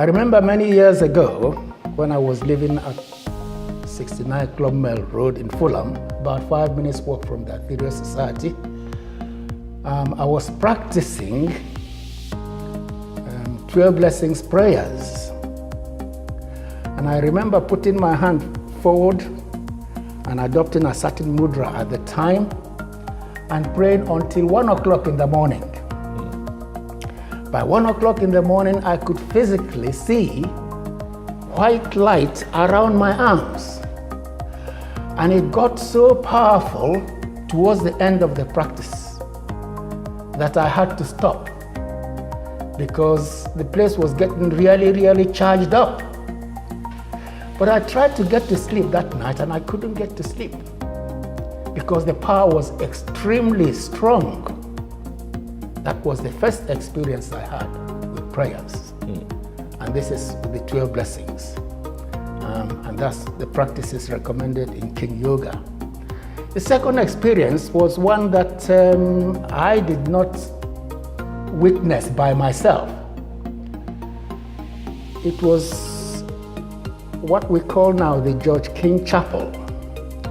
I remember many years ago when I was living at 69 Club Mill Road in Fulham, about 5 minutes walk from the Atheria Society. I was practicing 12 blessings prayers. And I remember putting my hand forward and adopting a certain mudra at the time and praying until 1 o'clock in the morning. By 1 o'clock in the morning, I could physically see white light around my arms. And it got so powerful towards the end of the practice that I had to stop because the place was getting really charged up. But I tried to get to sleep that night and I couldn't get to sleep because the power was extremely strong. That was the first experience I had with prayers. And this is the 12 blessings. And that's the practices recommended in King Yoga. The second experience was one that I did not witness by myself. It was what we call now the George King Chapel.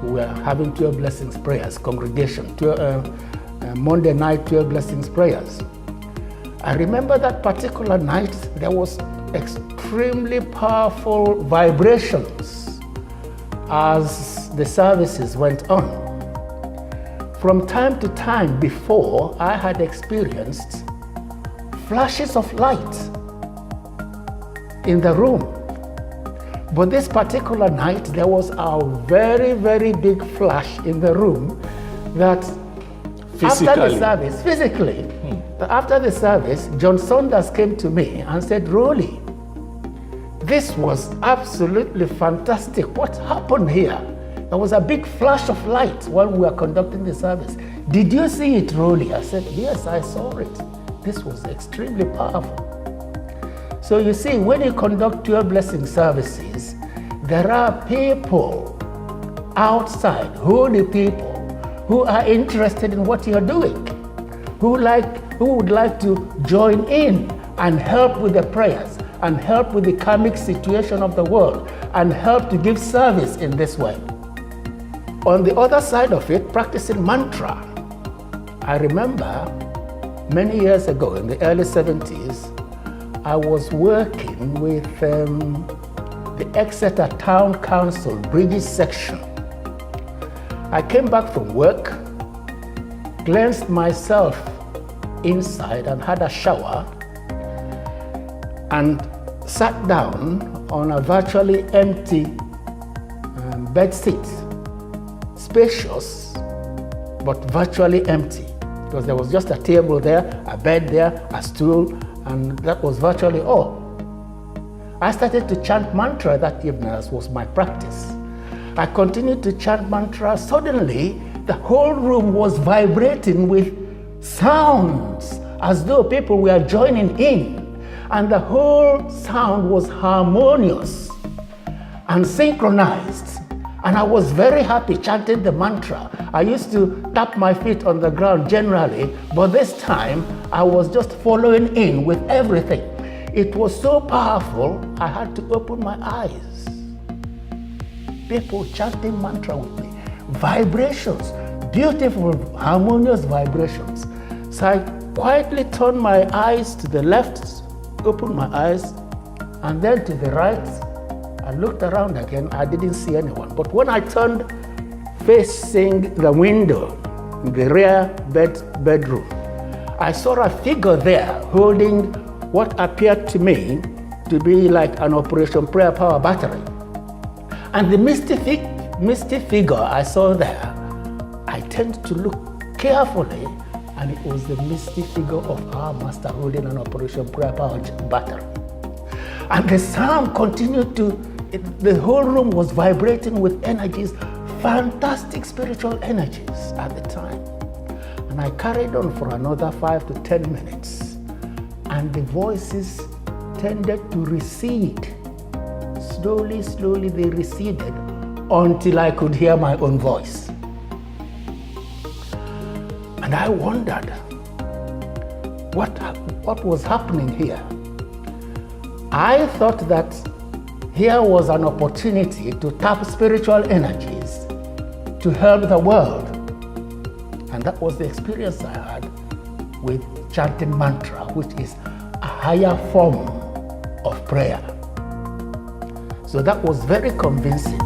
We were having 12 blessings prayers, congregation, Monday night 12 blessings prayers. I remember that particular night there was extremely powerful vibrations as the services went on. From time to time before, I had experienced flashes of light in the room. But this particular night, there was a very big flash in the room that after the service, physically, after the service, John Saunders came to me and said, "Rowley, this was absolutely fantastic. What happened here? There was a big flash of light while we were conducting the service. Did you see it, Rowley?" I said, "Yes, I saw it. This was extremely powerful." So you see, when you conduct 12 blessing services, there are people outside, holy people, who are interested in what you're doing, who would like to join in and help with the prayers and help with the karmic situation of the world and help to give service in this way. On the other side of it, practicing mantra. I remember many years ago in the early 70s, I was working with the Exeter Town Council Bridges section. I came back from work, cleansed myself inside and had a shower and sat down on a virtually empty bed seat. Spacious, but virtually empty because there was just a table there, a bed there, a stool, and that was virtually all. I started to chant mantra that evening, as was my practice. I continued to chant mantra. Suddenly, the whole room was vibrating with sounds as though people were joining in. And the whole sound was harmonious and synchronized. And I was very happy chanting the mantra. I used to tap my feet on the ground generally, but this time I was just following in with everything. It was so powerful, I had to open my eyes. People chanting mantra with me. Vibrations, beautiful, harmonious vibrations. So I quietly turned my eyes to the left, opened my eyes, and then to the right. I looked around again, I didn't see anyone. But when I turned facing the window, the rear bedroom, I saw a figure there holding what appeared to me to be like an Operation Prayer Power battery. And the misty figure I saw there, I tended to look carefully, and it was the misty figure of our master holding an Operation Prayer Power battery. And the sound continued the whole room was vibrating with energies, fantastic spiritual energies at the time. And I carried on for another 5 to 10 minutes. And the voices tended to recede. Slowly they receded until I could hear my own voice. And I wondered what was happening here. I thought that here was an opportunity to tap spiritual energies to help the world. And that was the experience I had with chanting mantra, which is a higher form of prayer. So that was very convincing.